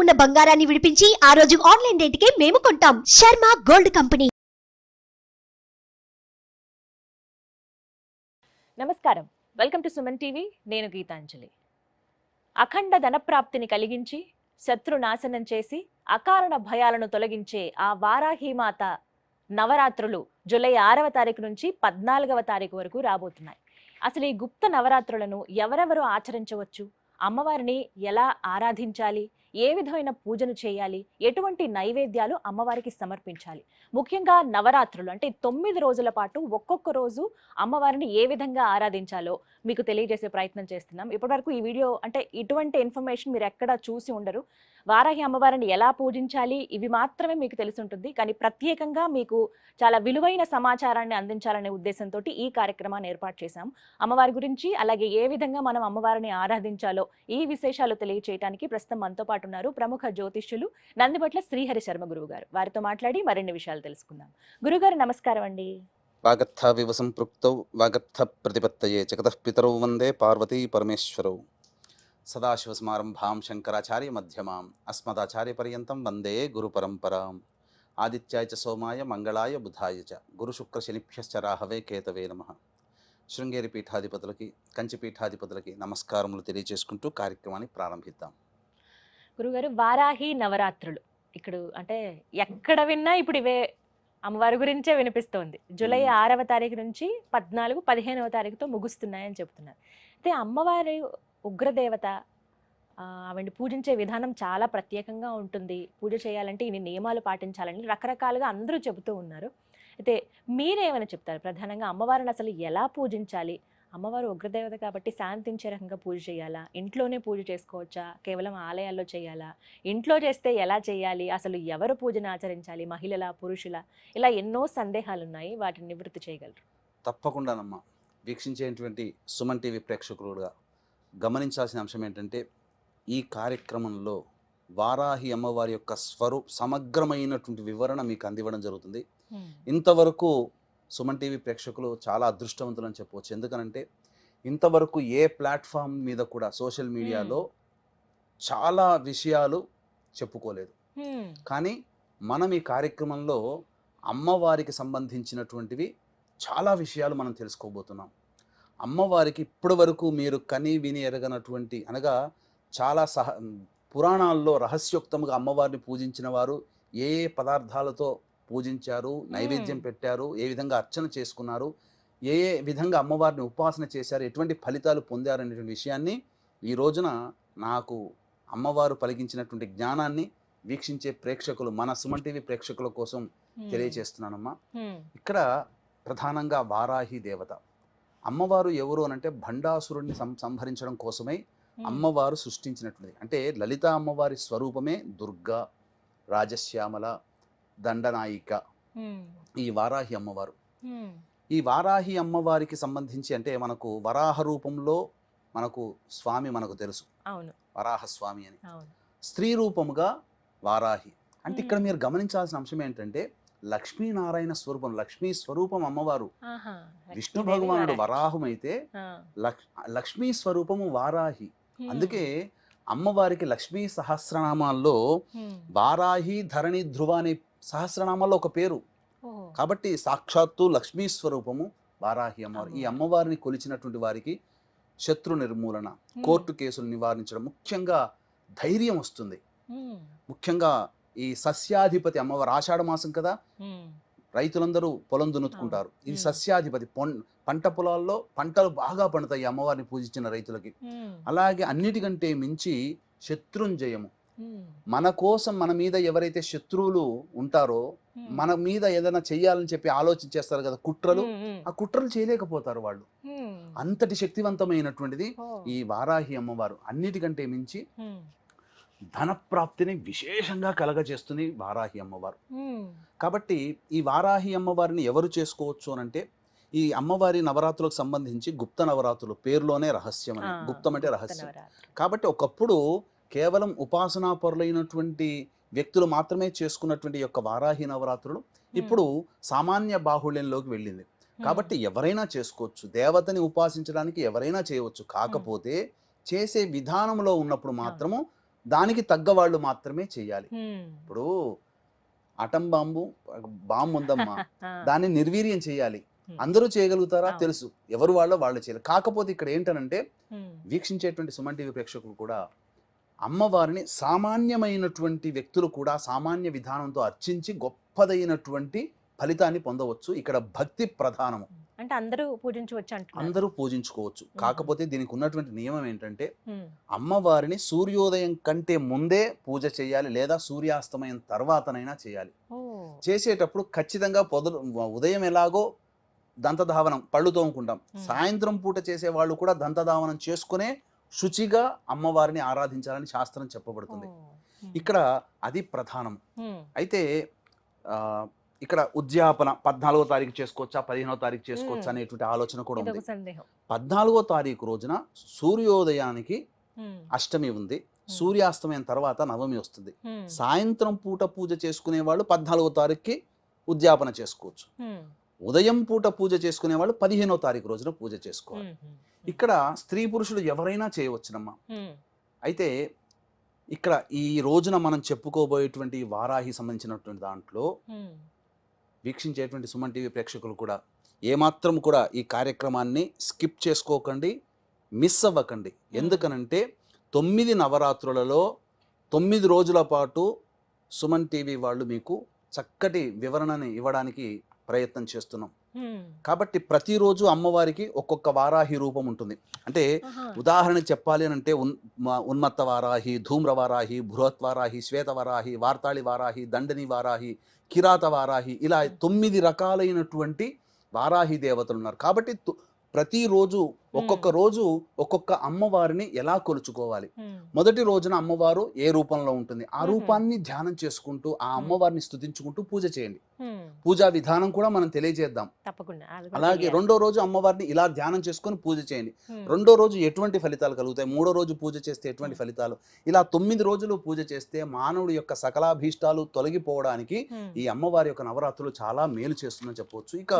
ఉన్న బంగారాన్ని విడిపించి ఆ రోజు ఆన్లైన్ రేటుకే మేము కొంటాం. Sharma gold company. నమస్కారం, వెల్కమ్ టు సుమన్ టీవీ. నేను గీతాంజలి. అఖండ ధనప్రాప్తిని కలిగించి శత్రునాశనం చేసి అకారణ భయాలను తొలగించే ఆ వారాహీమాత నవరాత్రులు జూలై 6వ తారీఖు నుంచి 14వ తారీఖు వరకు రాబోతున్నాయి. అసలు ఈ గుప్త నవరాత్రులను ఎవరెవరు ఆచరించవచ్చు, అమ్మవారిని ఎలా ఆరాధించాలి, ఏ విధమైన పూజను చేయాలి, ఎటువంటి నైవేద్యాలు అమ్మవారికి సమర్పించాలి, ముఖ్యంగా నవరాత్రులు అంటే 9 రోజుల పాటు ఒక్కొక్క రోజు అమ్మవారిని ఏ విధంగా ఆరాధించాలో మీకు తెలియజేసే ప్రయత్నం చేస్తున్నాం. ఇప్పటివరకు ఈ వీడియో అంటే ఇటువంటి ఇన్ఫర్మేషన్ మీరు ఎక్కడ చూసి ఉండరు. వారాహి అమ్మవారిని ఎలా పూజించాలి ఇవి మాత్రమే మీకు తెలిసి ఉంటుంది. కానీ ప్రత్యేకంగా మీకు చాలా విలువైన సమాచారాన్ని అందించాలనే ఉద్దేశంతో ఈ కార్యక్రమాన్ని ఏర్పాటు చేశాం. అమ్మవారి గురించి అలాగే ఏ విధంగా మనం అమ్మవారిని ఆరాధించాలో ఈ విశేషాలు తెలియచేయడానికి ప్రస్తుతం మనతో పాటు ఉన్నారు ప్రముఖ జ్యోతిష్యులు నందిబట్ల శ్రీహరి శర్మ గురువు గారు. వారితో మాట్లాడి మరిన్ని విషయాలు తెలుసుకుందాం. గురుగారు నమస్కారం అండి. వాగర్థ వివ సంపృక్తౌ వాగర్థ ప్రతిపత్తయే జగతః పితరౌ వందే పార్వతీ పరమేశ్వరౌ. సదాశివసమారంభాం శంకరాచార్య మధ్యమాం అస్మదాచార్య పర్యంతం వందే గురు పరంపరాం. ఆదిత్యాయ చ సోమాయ మంగళాయ బుధాయ చ గురు శుక్ర శనిభ్యశ్చ రాహవే కేతవే నమః. శృంగేరి పీఠాధిపతులకి కంచి పీఠాధిపతులకి నమస్కారములు తెలియజేసుకుంటూ కార్యక్రమాన్ని ప్రారంభిద్దాం. గురుగారు, వారాహి నవరాత్రులు ఇక్కడ అంటే ఎక్కడ విన్నా ఇప్పుడు ఇవే అమ్మవారి గురించే వినిపిస్తోంది. జూలై 6వ తారీఖు నుంచి 14, 15వ తారీఖుతో ముగుస్తున్నాయని చెప్తున్నారు. అయితే అమ్మవారి ఉగ్రదేవత, ఆవిడ్ని పూజించే విధానం చాలా ప్రత్యేకంగా ఉంటుంది. పూజ చేయాలంటే ఇన్ని నియమాలు పాటించాలని రకరకాలుగా అందరూ చెబుతూ ఉన్నారు. అయితే మీరేమైనా చెప్తారు? ప్రధానంగా అమ్మవారిని అసలు ఎలా పూజించాలి? అమ్మవారు ఉగ్రదేవత కాబట్టి శాంతించే రకంగా పూజ చేయాలా, ఇంట్లోనే పూజ చేసుకోవచ్చా, కేవలం ఆలయాల్లో చేయాలా, ఇంట్లో చేస్తే ఎలా చేయాలి, అసలు ఎవరు పూజను ఆచరించాలి, మహిళల పురుషుల, ఇలా ఎన్నో సందేహాలు ఉన్నాయి. వాటిని నివృత్తి చేయగలరు? తప్పకుండానమ్మా. వీక్షించేటువంటి సుమన్ టీవీ ప్రేక్షకులుగా గమనించాల్సిన అంశం ఏంటంటే, ఈ కార్యక్రమంలో వారాహి అమ్మవారి యొక్క సమగ్రమైనటువంటి వివరణ మీకు అందివ్వడం జరుగుతుంది. ఇంతవరకు సుమన్ టీవీ ప్రేక్షకులు చాలా అదృష్టవంతులు అని చెప్పవచ్చు. ఎందుకనంటే ఇంతవరకు ఏ ప్లాట్ఫామ్ మీద కూడా సోషల్ మీడియాలో చాలా విషయాలు చెప్పుకోలేదు. కానీ మనం ఈ కార్యక్రమంలో అమ్మవారికి సంబంధించినటువంటివి చాలా విషయాలు మనం తెలుసుకోబోతున్నాం. అమ్మవారికి ఇప్పటి వరకు మీరు కని విని ఎరగనటువంటి, అనగా చాలా పురాణాల్లో రహస్యోక్తంగా అమ్మవారిని పూజించిన వారు ఏ ఏ పదార్థాలతో పూజించారు, నైవేద్యం పెట్టారు, ఏ విధంగా అర్చన చేసుకున్నారు, ఏ ఏ విధంగా అమ్మవారిని ఉపాసన చేశారు, ఎటువంటి ఫలితాలు పొందారు అనేటువంటి విషయాన్ని ఈ రోజున నాకు అమ్మవారు పలికించినటువంటి జ్ఞానాన్ని వీక్షించే ప్రేక్షకులు, మన సుమన్ టీవీ ప్రేక్షకుల కోసం తెలియచేస్తున్నానమ్మా. ఇక్కడ ప్రధానంగా వారాహి దేవత అమ్మవారు ఎవరు అనంటే భండాసురుడిని సంహరించడం కోసమై అమ్మవారు సృష్టించినటువంటిది. అంటే లలిత అమ్మవారి స్వరూపమే దుర్గా, రాజశ్యామల, దండనాయిక ఈ వారాహి అమ్మవారు. ఈ వారాహి అమ్మవారికి సంబంధించి అంటే మనకు వరాహ రూపంలో మనకు స్వామి మనకు తెలుసు, వరాహ స్వామి అని. స్త్రీ రూపముగా వారాహి అంటే ఇక్కడ మీరు గమనించాల్సిన అంశం ఏంటంటే లక్ష్మీనారాయణ స్వరూపం, లక్ష్మీ స్వరూపం అమ్మవారు. విష్ణు భగవానుడు వరాహం అయితే లక్ష్మీ స్వరూపము వారాహి. అందుకే అమ్మవారికి లక్ష్మీ సహస్రనామాల్లో వారాహి, ధరణి, ధ్రువ అనే సహస్రనామాల్లో ఒక పేరు. కాబట్టి సాక్షాత్తు లక్ష్మీ స్వరూపము వారాహి అమ్మవారు. ఈ అమ్మవారిని కొలిచినటువంటి వారికి శత్రు నిర్మూలన, కోర్టు కేసులు నివారించడం, ముఖ్యంగా ధైర్యం వస్తుంది. ముఖ్యంగా ఈ సస్యాధిపతి అమ్మవారు, ఆషాఢ మాసం కదా, రైతులందరూ పొలం దున్నుకుంటారు. ఇది సస్యాధిపతి, పంట పొలాల్లో పంటలు బాగా పండుతాయి అమ్మవారిని పూజించిన రైతులకి. అలాగే అన్నిటికంటే మించి శత్రుంజయము. మన కోసం మన మీద ఎవరైతే శత్రువులు ఉంటారో, మన మీద ఏదైనా చెయ్యాలని చెప్పి ఆలోచించేస్తారు కదా కుట్రలు, ఆ కుట్రలు చేయలేకపోతారు వాళ్ళు. అంతటి శక్తివంతమైనటువంటిది ఈ వారాహి అమ్మవారు. అన్నిటికంటే మించి ధనప్రాప్తిని విశేషంగా కలగజేస్తుంది వారాహి అమ్మవారు. కాబట్టి ఈ వారాహి అమ్మవారిని ఎవరు చేసుకోవచ్చు అనంటే, ఈ అమ్మవారి నవరాత్రులకు సంబంధించి గుప్త నవరాత్రులు పేరులోనే రహస్యం అని, గుప్తం అంటే రహస్యం. కాబట్టి ఒకప్పుడు కేవలం ఉపాసనా పరులైనటువంటి వ్యక్తులు మాత్రమే చేసుకున్నటువంటి యొక్క వారాహి నవరాత్రులు ఇప్పుడు సామాన్య బాహుళ్యంలోకి వెళ్ళింది. కాబట్టి ఎవరైనా చేసుకోవచ్చు, దేవతని ఉపాసించడానికి ఎవరైనా చేయవచ్చు. కాకపోతే చేసే విధానంలో ఉన్నప్పుడు మాత్రము దానికి తగ్గ వాళ్ళు మాత్రమే చేయాలి. ఇప్పుడు అటం బాంబు ఉందమ్మా, దాన్ని నిర్వీర్యం చేయాలి. అందరూ చేయగలుగుతారా? తెలుసు, ఎవరు వాళ్ళు చేయాలి. కాకపోతే ఇక్కడ ఏంటనంటే వీక్షించేటువంటి సుమన్ టీవీ ప్రేక్షకులు కూడా అమ్మవారిని సామాన్యమైనటువంటి వ్యక్తులు కూడా సామాన్య విధానంతో అర్చించి గొప్పదైనటువంటి ఫలితాన్ని పొందవచ్చు. ఇక్కడ భక్తి ప్రధానము, అంటే అందరూ పూజించవచ్చు అంటున్నారు. అందరూ పూజించుకోవచ్చు. కాకపోతే దీనికి ఉన్నటువంటి నియమం ఏంటంటే అమ్మవారిని సూర్యోదయం కంటే ముందే పూజ చేయాలి, లేదా సూర్యాస్తమయం తర్వాతనైనా చేయాలి. చేసేటప్పుడు ఖచ్చితంగా ఉదయం ఎలాగో దంతధావనం, పళ్ళు తోముకుంటాం, సాయంత్రం పూట చేసే వాళ్ళు కూడా దంతధావనం చేసుకునే శుచిగా అమ్మవారిని ఆరాధించాలని శాస్త్రం చెప్పబడుతుంది. ఇక్కడ అది ప్రధానం. అయితే ఇక్కడ ఉద్యాపన 14వ తారీఖు చేసుకోవచ్చా, 15వ తారీఖు చేసుకోవచ్చా అనేటువంటి ఆలోచన కూడా ఉంది. 14వ తారీఖు రోజున సూర్యోదయానికి అష్టమి ఉంది, సూర్యాస్తమయం తర్వాత నవమి వస్తుంది. సాయంత్రం పూట పూజ చేసుకునే వాళ్ళు 14వ తారీఖుకి ఉద్యాపన చేసుకోవచ్చు. ఉదయం పూట పూజ చేసుకునే వాళ్ళు 15వ తారీఖు రోజున పూజ చేసుకోవాలి. ఇక్కడ స్త్రీ పురుషులు ఎవరైనా చేయవచ్చునమ్మా. అయితే ఇక్కడ ఈ రోజున మనం చెప్పుకోబోయేటువంటి వారాహి సంబంధించినటువంటి దాంట్లో వీక్షించేటువంటి సుమన్ టీవీ ప్రేక్షకులు కూడా ఏమాత్రం కూడా ఈ కార్యక్రమాన్ని స్కిప్ చేసుకోకండి, మిస్ అవ్వకండి. ఎందుకనంటే 9 నవరాత్రులలో 9 రోజుల పాటు సుమన్ టీవీ వాళ్ళు మీకు చక్కటి వివరణని ఇవ్వడానికి ప్రయత్నం చేస్తున్నాం. కాబట్టి ప్రతిరోజు అమ్మవారికి ఒక్కొక్క వారాహి రూపం ఉంటుంది. అంటే ఉదాహరణ చెప్పాలి అని అంటే ఉన్మత్త వారాహి, ధూమ్ర వారాహి, బృహత్ వారాహి, శ్వేత వారాహి, వార్తాళి వారాహి, దండని వారాహి, కిరాత వారాహి, ఇలా 9 రకాలైనటువంటి వారాహి దేవతలు ఉన్నారు. కాబట్టి ప్రతిరోజు ఒక్కొక్క రోజు ఒక్కొక్క అమ్మవారిని ఎలా కొలుచుకోవాలి. మొదటి రోజున అమ్మవారు ఏ రూపంలో ఉంటుంది, ఆ రూపాన్ని ధ్యానం చేసుకుంటూ ఆ అమ్మవారిని స్తుతించుకుంటూ పూజ చేయండి. పూజా విధానం కూడా మనం తెలియజేద్దాం. అలాగే రెండో రోజు అమ్మవారిని ఇలా ధ్యానం చేసుకొని పూజ చేయండి. రెండో రోజు ఎటువంటి ఫలితాలు కలుగుతాయి, మూడో రోజు పూజ చేస్తే ఎటువంటి ఫలితాలు, ఇలా 9 రోజులు పూజ చేస్తే మానవుడి యొక్క సకలాభీష్టాలు తొలగిపోవడానికి ఈ అమ్మవారి యొక్క నవరాత్రులు చాలా మేలు చేస్తుందని చెప్పవచ్చు. ఇక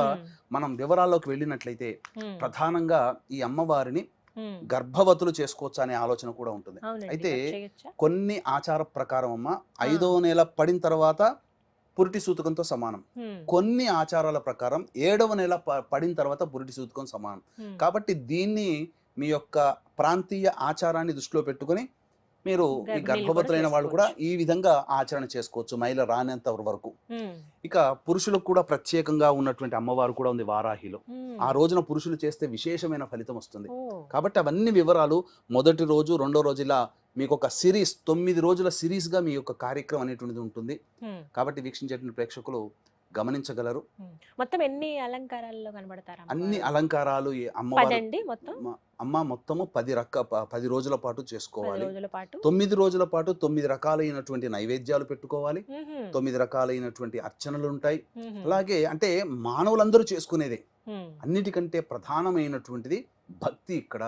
మనం వివరాల్లోకి వెళ్ళినట్లయితే ప్రధానంగా ఈ అమ్మవారిని గర్భవతులు చేసుకోవచ్చు అనే ఆలోచన కూడా ఉంటుంది. అయితే కొన్ని ఆచార ప్రకారం అమ్మ 5వ నెల పడిన తర్వాత పురిటి సూతకంతో సమానం, కొన్ని ఆచారాల ప్రకారం 7వ నెల పడిన తర్వాత పురిటి సూతకం సమానం. కాబట్టి దీన్ని మీ యొక్క ప్రాంతీయ ఆచారాన్ని దృష్టిలో పెట్టుకొని మీరు ఈ గర్భవతులైన వాళ్ళు కూడా ఈ విధంగా ఆచరణ చేసుకోవచ్చు, మైల రానంత వరకు. ఇక పురుషులకు కూడా ప్రత్యేకంగా ఉన్నటువంటి అమ్మవారు కూడా ఉంది వారాహిలో. ఆ రోజున పురుషులు చేస్తే విశేషమైన ఫలితం వస్తుంది. కాబట్టి అవన్నీ వివరాలు మొదటి రోజు, రెండో రోజు ఇలా మీకు ఒక సిరీస్, 9 రోజుల సిరీస్ గా మీ యొక్క కార్యక్రమం అనేటువంటిది ఉంటుంది. కాబట్టి వీక్షించేటువంటి ప్రేక్షకులు గమనించగలరు. మొత్తం ఎన్ని అలంకారాల్లో కనబడతారు? అన్ని అలంకారాలు అమ్మ మొత్తము 10 రోజుల పాటు చేసుకోవాలి. 9 రోజుల పాటు 9 రకాలైనటువంటి నైవేద్యాలు పెట్టుకోవాలి, 9 రకాలైనటువంటి అర్చనలు ఉంటాయి. అలాగే అంటే మానవులందరూ చేసుకునేదే. అన్నిటికంటే ప్రధానమైనటువంటిది భక్తి ఇక్కడ.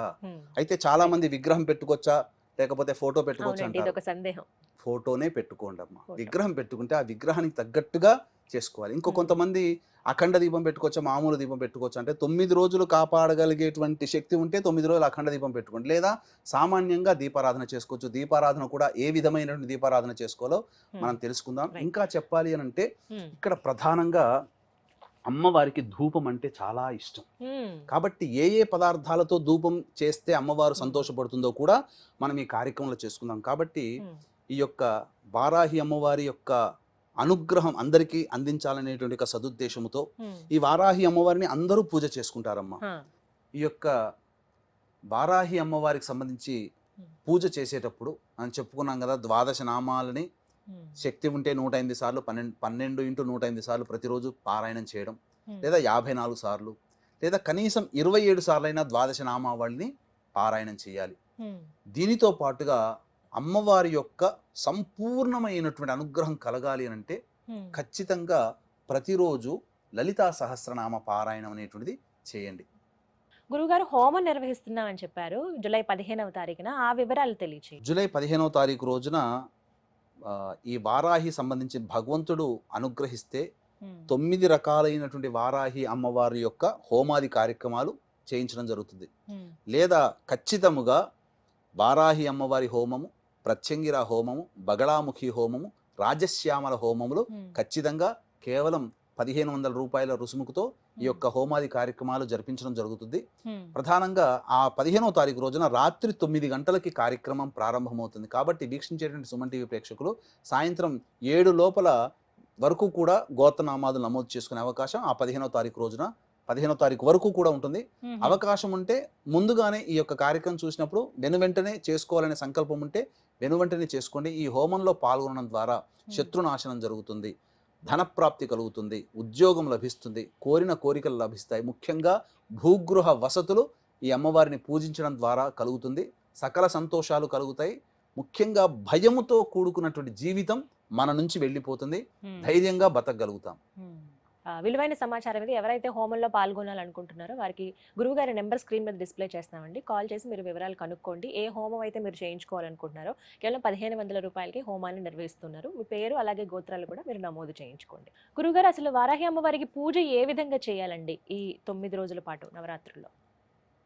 అయితే చాలా మంది విగ్రహం పెట్టుకోవచ్చా లేకపోతే ఫోటో పెట్టుకోవచ్చా అంటారు. ఫోటోనే పెట్టుకోండి అమ్మ. విగ్రహం పెట్టుకుంటే ఆ విగ్రహానికి తగ్గట్టుగా చేసుకోవాలి. ఇంకో కొంతమంది అఖండ దీపం పెట్టుకోవచ్చా, మామూలు దీపం పెట్టుకోవచ్చు అంటే 9 రోజులు కాపాడగలిగేటువంటి శక్తి ఉంటే 9 రోజులు అఖండ దీపం పెట్టుకోండి, లేదా సామాన్యంగా దీపారాధన చేసుకోవచ్చు. దీపారాధన కూడా ఏ విధమైనటువంటి దీపారాధన చేసుకోవాలో మనం తెలుసుకుందాం. ఇంకా చెప్పాలి అని అంటే ఇక్కడ ప్రధానంగా అమ్మవారికి ధూపం అంటే చాలా ఇష్టం. కాబట్టి ఏ ఏ పదార్థాలతో ధూపం చేస్తే అమ్మవారు సంతోషపడుతుందో కూడా మనం ఈ కార్యక్రమంలో చేసుకుందాం. కాబట్టి ఈ యొక్క వారాహి అమ్మవారి యొక్క అనుగ్రహం అందరికీ అందించాలనేటువంటి ఒక సదుద్దేశంతో ఈ వారాహి అమ్మవారిని అందరూ పూజ చేసుకుంటారమ్మా. ఈ యొక్క వారాహి అమ్మవారికి సంబంధించి పూజ చేసేటప్పుడు మనం చెప్పుకున్నాం కదా, 12 నామాలని శక్తి ఉంటే 108 సార్లు 12 × 108 సార్లు ప్రతిరోజు పారాయణం చేయడం, లేదా 54 సార్లు, లేదా కనీసం 27 సార్లైనా 12 నామావళిని పారాయణం చేయాలి. దీనితో పాటుగా అమ్మవారి యొక్క సంపూర్ణమైనటువంటి అనుగ్రహం కలగాలి అని అంటే ఖచ్చితంగా ప్రతిరోజు లలితా సహస్రనామ పారాయణం అనేటువంటిది చేయండి. గురుగారు, హోమం నిర్వహిస్తున్నామని చెప్పారు జూలై 15వ తారీఖున, ఆ వివరాలు తెలియచేయండి. జూలై 15వ తారీఖు రోజున ఈ వారాహి సంబంధించి భగవంతుడు అనుగ్రహిస్తే 9 రకాలైనటువంటి వారాహి అమ్మవారి యొక్క హోమాది కార్యక్రమాలు చేయించడం జరుగుతుంది. లేదా ఖచ్చితముగా వారాహి అమ్మవారి హోమము ప్రత్యంగిర హోమము, బగళాముఖి హోమము, రాజశ్యామల హోమములు ఖచ్చితంగా కేవలం 1500 రూపాయల రుసుముకుతో ఈ యొక్క హోమాది కార్యక్రమాలు జరిపించడం జరుగుతుంది. ప్రధానంగా ఆ 15వ తారీఖు రోజున రాత్రి 9 గంటలకి కార్యక్రమం ప్రారంభమవుతుంది. కాబట్టి వీక్షించేటువంటి సుమన్ టీవీ ప్రేక్షకులు సాయంత్రం 7 లోపల వరకు కూడా గోత్రనామాలు నమోదు చేసుకునే అవకాశం ఆ 15వ తారీఖు రోజున 15వ తారీఖు వరకు కూడా ఉంటుంది. అవకాశం ఉంటే ముందుగానే ఈ యొక్క కార్యక్రమం చూసినప్పుడు వెనువెంటనే చేసుకోవాలనే సంకల్పం ఉంటే వెనువెంటనే చేసుకోండి. ఈ హోమంలో పాల్గొనడం ద్వారా శత్రునాశనం జరుగుతుంది, ధనప్రాప్తి కలుగుతుంది, ఉద్యోగం లభిస్తుంది, కోరిన కోరికలు లభిస్తాయి. ముఖ్యంగా భూగృహ వసతులు ఈ అమ్మవారిని పూజించడం ద్వారా కలుగుతుంది. సకల సంతోషాలు కలుగుతాయి. ముఖ్యంగా భయముతో కూడుకున్నటువంటి జీవితం మన నుంచి వెళ్ళిపోతుంది. ధైర్యంగా బతకగలుగుతాం. విలువైన సమాచారం ఇది. ఎవరైతే హోమంలో పాల్గొనాలనుకుంటున్నారో వారికి గురువుగారి నెంబర్ స్క్రీన్ మీద డిస్ప్లే చేస్తామండి. కాల్ చేసి మీరు వివరాలు కనుక్కోండి. ఏ హోమం అయితే మీరు చేయించుకోవాలనుకుంటున్నారో కేవలం 1500 రూపాయలకి హోమాన్ని నిర్వహిస్తున్నారు. మీ పేరు అలాగే గోత్రాలు కూడా మీరు నమోదు చేయించుకోండి. గురువుగారు, అసలు వారాహి అమ్మవారికి పూజ ఏ విధంగా చేయాలండి ఈ 9 రోజుల పాటు నవరాత్రుల్లో?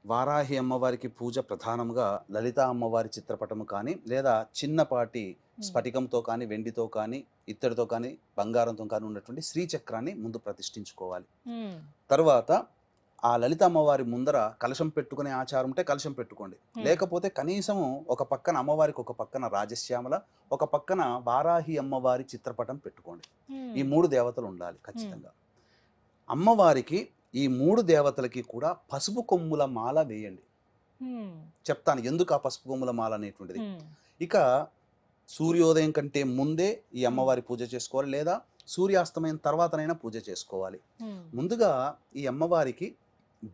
వారాహి అమ్మవారికి పూజ ప్రధానంగా లలితా అమ్మవారి చిత్రపటము కానీ లేదా చిన్నపాటి స్ఫటికంతో కానీ వెండితో కానీ ఇత్తడితో కానీ బంగారంతో కానీ ఉన్నటువంటి శ్రీచక్రాన్ని ముందు ప్రతిష్ఠించుకోవాలి. తర్వాత ఆ లలిత అమ్మవారి ముందర కలశం పెట్టుకునే ఆచారం ఉంటే కలశం పెట్టుకోండి. లేకపోతే కనీసము ఒక పక్కన అమ్మవారికి ఒక పక్కన రాజశ్యామల, ఒక పక్కన వారాహి అమ్మవారి చిత్రపటం పెట్టుకోండి. ఈ 3 దేవతలు ఉండాలి ఖచ్చితంగా. అమ్మవారికి ఈ 3 దేవతలకి కూడా పసుపు కొమ్ముల మాల వేయండి. చెప్తాను ఎందుకు ఆ పసుపు కొమ్ముల మాల అనేటువంటిది. ఇక సూర్యోదయం కంటే ముందే ఈ అమ్మవారి పూజ చేసుకోవాలి, లేదా సూర్యాస్తమయం తర్వాతనైనా పూజ చేసుకోవాలి. ముందుగా ఈ అమ్మవారికి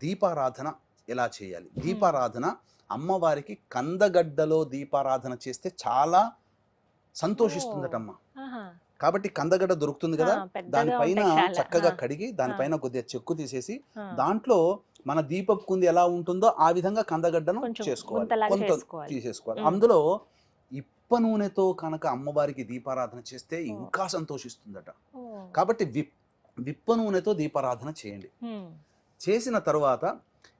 దీపారాధన ఎలా చేయాలి? దీపారాధన అమ్మవారికి కందగడ్డలో దీపారాధన చేస్తే చాలా సంతోషిస్తుందటమ్మ. కాబట్టి కందగడ్డ దొరుకుతుంది కదా, దానిపైన చక్కగా కడిగి దానిపైన కొద్దిగా చెక్కు తీసేసి దాంట్లో మన దీపపు కుంది ఎలా ఉంటుందో ఆ విధంగా కందగడ్డను చేసుకోవాలి, కొంత తీసేసుకోవాలి. అందులో ఇప్ప నూనెతో కనుక అమ్మవారికి దీపారాధన చేస్తే ఇంకా సంతోషిస్తుందట. కాబట్టి విప్ప నూనెతో దీపారాధన చేయండి. చేసిన తర్వాత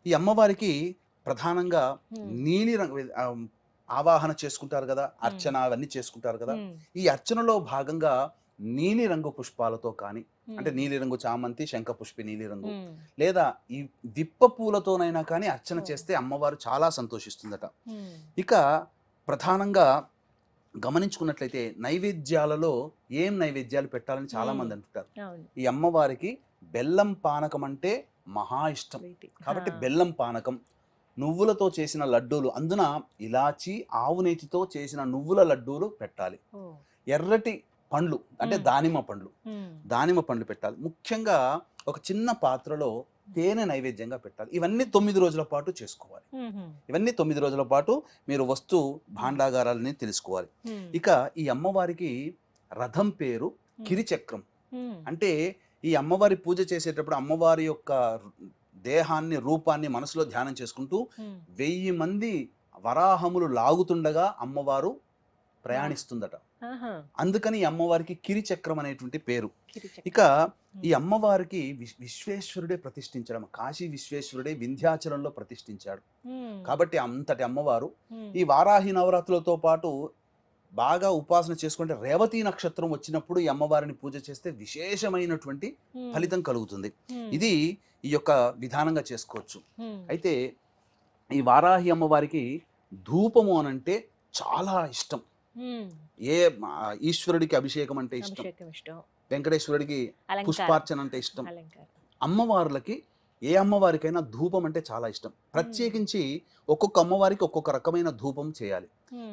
ఈ అమ్మవారికి ప్రధానంగా నీలి రంగు ఆవాహన చేసుకుంటారు కదా, అర్చన అవన్నీ చేసుకుంటారు కదా. ఈ అర్చనలో భాగంగా నీలి రంగు పుష్పాలతో కానీ, అంటే నీలి రంగు చామంతి, శంఖపుష్పి నీలి రంగు, లేదా ఈ విప్ప పూలతోనైనా కానీ అర్చన చేస్తే అమ్మవారు చాలా సంతోషిస్తుందట. ఇక ప్రధానంగా గమనించుకున్నట్లయితే నైవేద్యాలలో ఏం నైవేద్యాలు పెట్టాలని చాలా మంది అంటుంటారు. ఈ అమ్మవారికి బెల్లం పానకం అంటే మహా ఇష్టం. కాబట్టి బెల్లం పానకం, నువ్వులతో చేసిన లడ్డూలు, అందున ఇలాచి ఆవు నేతితో చేసిన నువ్వుల లడ్డూలు పెట్టాలి. ఎర్రటి పండ్లు అంటే దానిమ్మ పండ్లు పెట్టాలి. ముఖ్యంగా ఒక చిన్న పాత్రలో తేనె నైవేద్యంగా పెట్టాలి. ఇవన్నీ 9 రోజుల పాటు చేసుకోవాలి. ఇవన్నీ 9 రోజుల పాటు మీరు వస్తు భాండాగారాలని తెలుసుకోవాలి. ఇక ఈ అమ్మవారికి రథం పేరు కిరిచక్రం. అంటే ఈ అమ్మవారి పూజ చేసేటప్పుడు అమ్మవారి యొక్క దేహాన్ని, రూపాన్ని మనసులో ధ్యానం చేసుకుంటూ 1000 మంది వరాహములు లాగుతుండగా అమ్మవారు ప్రయాణిస్తుందట. అందుకని ఈ అమ్మవారికి కిరిచక్రం అనేటువంటి పేరు. ఇక ఈ అమ్మవారికి విశ్వేశ్వరుడే ప్రతిష్ఠించడం, కాశీ విశ్వేశ్వరుడే వింధ్యాచలంలో ప్రతిష్ఠించాడు. కాబట్టి అంతటి అమ్మవారు ఈ వారాహి నవరాత్రులతో పాటు బాగా ఉపాసన చేసుకుంటే రేవతి నక్షత్రం వచ్చినప్పుడు ఈ అమ్మవారిని పూజ చేస్తే విశేషమైనటువంటి ఫలితం కలుగుతుంది. ఇది ఈ యొక్క విధానంగా చేసుకోవచ్చు. అయితే ఈ వారాహి అమ్మవారికి ధూపము అనంటే చాలా ఇష్టం. ఏ ఈశ్వరుడికి అభిషేకం అంటే ఇష్టం, వెంకటేశ్వరుడికి పుష్పార్చన అంటే ఇష్టం. అమ్మవార్లకి ఏ అమ్మవారికైనా ధూపం అంటే చాలా ఇష్టం. ప్రత్యేకించి ఒక్కొక్క అమ్మవారికి ఒక్కొక్క రకమైన ధూపం చేయాలి.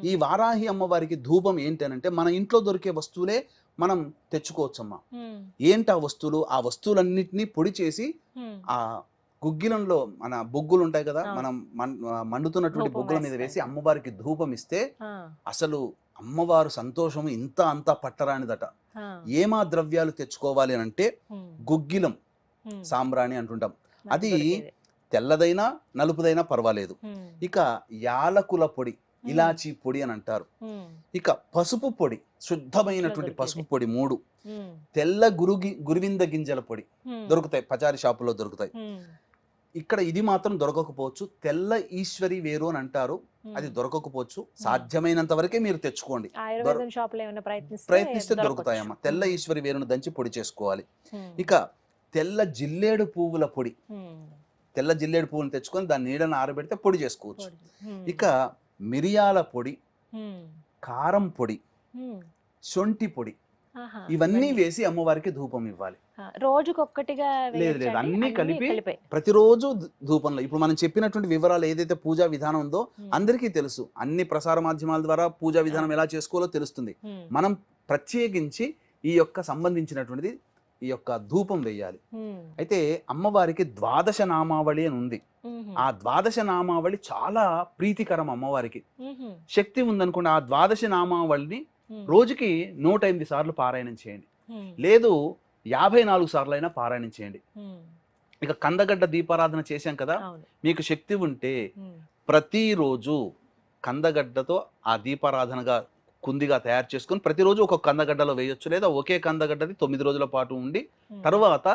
ఈ వారాహి అమ్మవారికి ధూపం ఏంటనంటే మన ఇంట్లో దొరికే వస్తువులే మనం తెచ్చుకోవచ్చమ్మా. ఏంటి ఆ వస్తువులు? ఆ వస్తువులన్నిటినీ పొడి చేసి ఆ గుగ్గిలంలో మన బొగ్గులు ఉంటాయి కదా, మనం మండుతున్నటువంటి బొగ్గుల మీద వేసి అమ్మవారికి ధూపం ఇస్తే అసలు అమ్మవారు సంతోషం ఇంత అంతా పట్టరానిదట. ఏమా ద్రవ్యాలు తెచ్చుకోవాలి అని అంటే గుగ్గిలం, సాంబ్రాణి అంటుంటాం. అది తెల్లదైనా నలుపుదైనా పర్వాలేదు. ఇక యాలకుల పొడి, ఇలాచీ పొడి అని అంటారు. ఇక పసుపు పొడి, శుద్ధమైనటువంటి పసుపు పొడి 3, తెల్ల గురువింద గింజల పొడి దొరుకుతాయి, పచారీ షాపులో దొరుకుతాయి. ఇక్కడ ఇది మాత్రం దొరకకపోవచ్చు. తెల్ల ఈశ్వరి వేరు అని అంటారు, అది దొరకకపోవచ్చు. సాధ్యమైనంత వరకే మీరు తెచ్చుకోండి. ఆయుర్వేదం షాప్ లో ఏమైనా ప్రయత్నిస్తే దొరుకుతాయమ్మా. తెల్ల ఈశ్వరి వేరును దంచి పొడి చేసుకోవాలి. ఇక తెల్ల జిల్లేడు పువ్వుల పొడి, తెల్ల జిల్లేడు పువ్వులను తెచ్చుకొని దాన్ని నీడను ఆరబెడితే పొడి చేసుకోవచ్చు. ఇక మిరియాల పొడి, కారం పొడి, శొంఠి పొడి, ఇవన్నీ వేసి అమ్మవారికి ధూపం ఇవ్వాలి. రోజుకొక్కటిగా లేదు, అన్ని కలిపి ప్రతిరోజు ధూపంలో. ఇప్పుడు మనం చెప్పినటువంటి వివరాలు ఏదైతే పూజా విధానం ఉందో అందరికీ తెలుసు. అన్ని ప్రసార మాధ్యమాల ద్వారా పూజా విధానం ఎలా చేసుకోవాలో తెలుస్తుంది. మనం ప్రత్యేకించి ఈ యొక్క సంబంధించినటువంటిది ఈ యొక్క ధూపం వేయాలి. అయితే అమ్మవారికి ద్వాదశ నామావళి అని ఉంది. ఆ ద్వాదశ నామావళి చాలా ప్రీతికరం అమ్మవారికి. శక్తి ఉందనుకోండి, ఆ ద్వాదశ నామావళిని రోజుకి 108 సార్లు పారాయణం చేయండి, లేదు 54 సార్లు అయినా పారాయణం చేయండి. ఇక కందగడ్డ దీపారాధన చేశాం కదా, మీకు శక్తి ఉంటే ప్రతిరోజు కందగడ్డతో ఆ దీపారాధనగా కుందిగా తయారు చేసుకుని ప్రతిరోజు ఒక కందగడ్డలో వేయొచ్చు, లేదా ఒకే కందగడ్డది 9 రోజుల పాటు ఉండి తర్వాత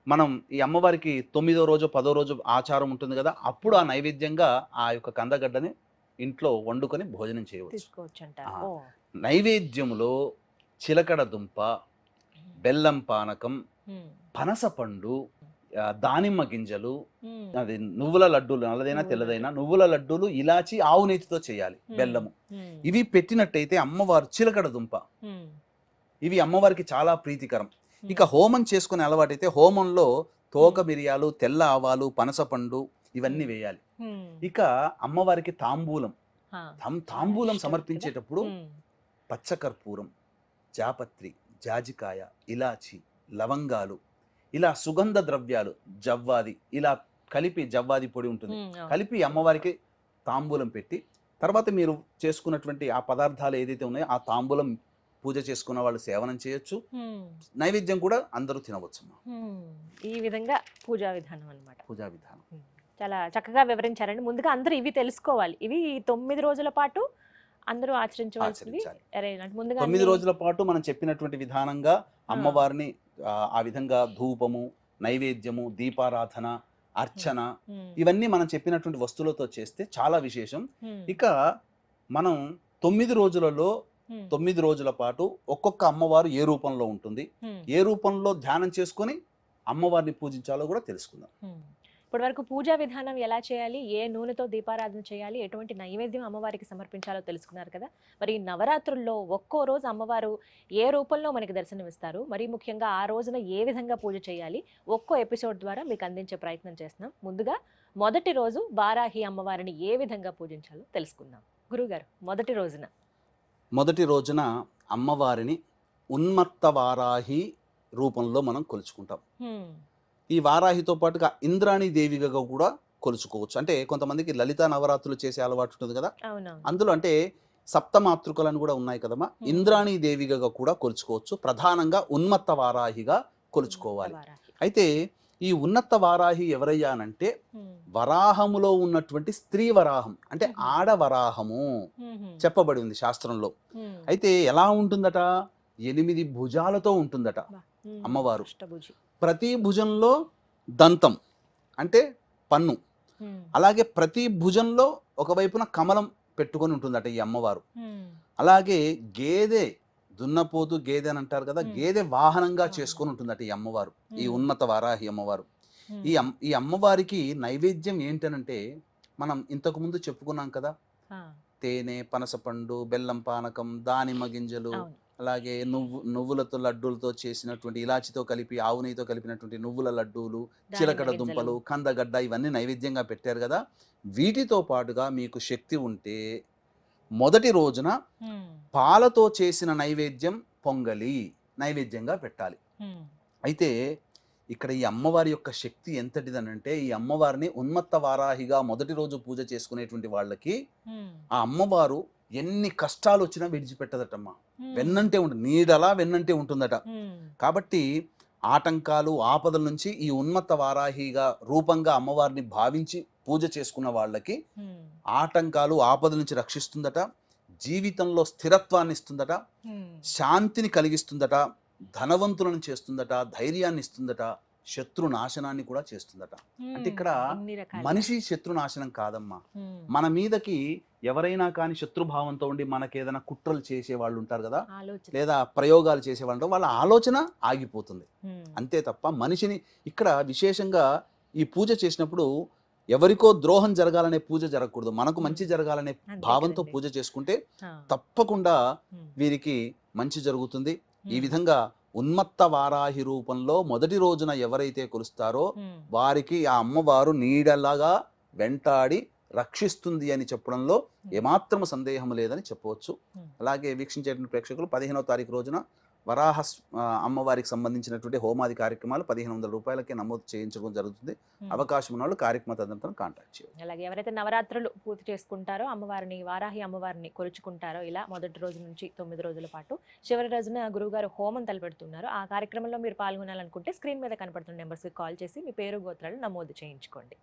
మనం ఈ అమ్మవారికి 9వ రోజు 10వ రోజు ఆచారం ఉంటుంది కదా, అప్పుడు ఆ నైవేద్యంగా ఆ యొక్క కందగడ్డని ఇంట్లో వండుకొని భోజనం చేయవచ్చు. నైవేద్యములో చిలకడ దుంప, బెల్లం పానకం, పనసపండు, దానిమ్మ గింజలు, అది నువ్వుల లడ్డూలు, నల్లదైనా తెల్లదైనా నువ్వుల లడ్డూలు, ఇలాచి, ఆవు నేతితో చేయాలి, బెల్లము, ఇవి పెట్టినట్టయితే అమ్మవారు, చిలకడ దుంప, ఇవి అమ్మవారికి చాలా ప్రీతికరం. ఇక హోమం చేసుకునే అలవాటైతే హోమంలో తోక మిరియాలు, తెల్ల ఆవాలు, పనసపండు ఇవన్నీ వేయాలి. ఇక అమ్మవారికి తాంబూలం సమర్పించేటప్పుడు పచ్చకర్పూరం, జాపత్రి, జాజికాయ, ఇలాచి, లవంగాలు, ఇలా సుగంధ ద్రవ్యాలు, జవ్వాది, ఇలా కలిపి, జవ్వాది పొడి ఉంటుంది, కలిపి అమ్మవారికి తాంబూలం పెట్టి తర్వాత మీరు చేసుకున్నటువంటి ఆ పదార్థాలు ఏదైతే ఉన్నాయో ఆ తాంబూలం పూజ చేసుకున్న వాళ్ళు సేవనం చేయొచ్చు, నైవేద్యం కూడా అందరూ తినవచ్చు. ఈ విధంగా పూజా విధానం అన్నమాట. పూజా విధానం చాలా చక్కగా వివరించారండి. ముందుగా అందరూ ఇవి తెలుసుకోవాలి. ఇవి 9 రోజుల పాటు అందరూ ఆచరించవలసినవి. 9 రోజుల పాటు మనం చెప్పినటువంటి విధానంగా అమ్మవారిని ఆ విధంగా ధూపము, నైవేద్యము, దీపారాధన, అర్చన, ఇవన్నీ మనం చెప్పినటువంటి వస్తువులతో చేస్తే చాలా విశేషం. ఇక మనం 9 రోజులలో 9 రోజుల పాటు ఒక్కొక్క అమ్మవారు ఏ రూపంలో ఉంటుంది, ఏ రూపంలో ధ్యానం చేసుకొని అమ్మవారిని పూజించాలో కూడా తెలుసుకుందాం. ఇప్పటి వరకు పూజా విధానం ఎలా చేయాలి, ఏ నూనెతో దీపారాధన చేయాలి, ఎటువంటి నైవేద్యం అమ్మవారికి సమర్పించాలో తెలుసుకున్నారు కదా. మరి నవరాత్రుల్లో ఒక్కో రోజు అమ్మవారు ఏ రూపంలో మనకి దర్శనమిస్తారు, మరి ముఖ్యంగా ఆ రోజున ఏ విధంగా పూజ చేయాలి, ఒక్కో ఎపిసోడ్ ద్వారా మీకు అందించే ప్రయత్నం చేస్తున్నాం. ముందుగా మొదటి రోజు వారాహి అమ్మవారిని ఏ విధంగా పూజించాలో తెలుసుకుందాం. గురుగారు, మొదటి రోజున అమ్మవారిని ఉన్మత్త వారాహి రూపంలో మనం కొలుచుకుంటాం. ఈ వారాహితో పాటుగా ఇంద్రాణి దేవిగా కూడా కొలుచుకోవచ్చు. అంటే కొంతమందికి లలిత నవరాత్రులు చేసే అలవాటు ఉంటుంది కదా, అందులో అంటే సప్తమాతృకలను కూడా ఉన్నాయి కదమ్మా, ఇంద్రాణి దేవిగా కూడా కొలుచుకోవచ్చు. ప్రధానంగా ఉన్మత్త వారాహిగా కొలుచుకోవాలి. అయితే ఈ ఉన్నత వారాహి ఎవరయ్యా అనంటే వరాహములో ఉన్నటువంటి స్త్రీ వరాహం, అంటే ఆడవరాహము చెప్పబడి ఉంది శాస్త్రంలో. అయితే ఎలా ఉంటుందట, 8 భుజాలతో ఉంటుందట అమ్మవారు. ప్రతి భుజంలో దంతం అంటే పన్ను, అలాగే ప్రతి భుజంలో ఒకవైపున కమలం పెట్టుకొని ఉంటుందట ఈ అమ్మవారు. అలాగే గేదె, దున్నపోతు గేదె అని అంటారు కదా, గేదె వాహనంగా చేసుకొని ఉంటుందట ఈ అమ్మవారు, ఈ ఉన్నత వారాహి అమ్మవారు. ఈ అమ్మవారికి నైవేద్యం ఏంటనంటే మనం ఇంతకు ముందు చెప్పుకున్నాం కదా, తేనె, పనసపండు, బెల్లం పానకం, దానిమ్మ గింజలు, అలాగే నువ్వులతో లడ్డూలతో చేసినటువంటి, ఇలాచితో కలిపి, ఆవు నెయ్యితో కలిపినటువంటి నువ్వుల లడ్డూలు, చిలకడ దుంపలు, కందగడ్డ, ఇవన్నీ నైవేద్యంగా పెట్టారు కదా. వీటితో పాటుగా మీకు శక్తి ఉంటే మొదటి రోజున పాలతో చేసిన నైవేద్యం పొంగలి నైవేద్యంగా పెట్టాలి. అయితే ఇక్కడ ఈ అమ్మవారి యొక్క శక్తి ఎంతటిదనంటే, ఈ అమ్మవారిని ఉన్మత్త వారాహిగా మొదటి రోజు పూజ చేసుకునేటువంటి వాళ్ళకి ఆ అమ్మవారు ఎన్ని కష్టాలు వచ్చినా విడిచిపెట్టదటమ్మా, వెన్నంటే ఉంటుంది, నీడలా వెన్నంటే ఉంటుందట. కాబట్టి ఆటంకాలు, ఆపదల నుంచి ఈ ఉన్మత్త వారాహిగా రూపంగా అమ్మవారిని భావించి పూజ చేసుకున్న వాళ్ళకి ఆటంకాలు, ఆపదల నుంచి రక్షిస్తుందట, జీవితంలో స్థిరత్వాన్ని ఇస్తుందట, శాంతిని కలిగిస్తుందట, ధనవంతులను చేస్తుందట, ధైర్యాన్ని ఇస్తుందట, శత్రు నాశనాన్ని కూడా చేస్తుందట. అంటే ఇక్కడ ఇన్ని రకాలుగా. మనిషి శత్రు నాశనం కాదమ్మా. ఉమ్, మన మీదకి ఎవరైనా కానీ శత్రుభావంతో ఉండి మనకి ఏదైనా కుట్రలు చేసే వాళ్ళు ఉంటారు కదా, ఆలోచన. లేదా ప్రయోగాలు చేసే వాళ్ళు ఉంటారు, వాళ్ళ ఆలోచన ఆగిపోతుంది ఉమ్, అంతే తప్ప మనిషిని ఇక్కడ విశేషంగా ఈ పూజ చేసినప్పుడు ఎవరికో ద్రోహం జరగాలనే పూజ జరగకూడదు, మనకు మంచి జరగాలనే అంతే భావంతో కదండి. పూజ చేసుకుంటే ఆ, తప్పకుండా ఉమ్, వీరికి మంచి జరుగుతుంది. ఈ ఉమ్, విధంగా ఉన్మత్త వారాహి రూపంలో మొదటి రోజున ఎవరైతే కొలుస్తారో ఉమ్, వారికి ఆ అమ్మవారు నీడలాగా వెంటాడి రక్షిస్తుంది అని చెప్పడంలో ఏమాత్రం సందేహం లేదని చెప్పవచ్చు. Hmm. అలాగే వీక్షించేటువంటి ప్రేక్షకులు 15వ తారీఖు రోజున వరాహ అమ్మవారికి సంబంధించినటువంటి హోమాది కార్యక్రమాలు 1500 రూపాయలకే నమోదు చేయించడం జరుగుతుంది. ఉమ్. అవకాశం ఉన్న వాళ్ళు కార్యక్రమ తదనంతరం కాంటాక్ట్ చేయండి. అలాగే ఎవరైతే నవరాత్రులు పూర్తి చేసుకుంటారో అమ్మవారిని వారాహి అమ్మవారిని కొలుచుకుంటారో ఇలా మొదటి రోజు నుంచి 9 రోజుల పాటు చివరి రోజున గురువుగారు హోమం తలపెడుతున్నారు. ఆ కార్యక్రమంలో మీరు పాల్గొనాలనుకుంటే స్క్రీన్ మీద కనపడుతున్న నెంబర్స్కి కాల్ చేసి మీ పేరు గోత్రాలు నమోదు చేయించుకోండి.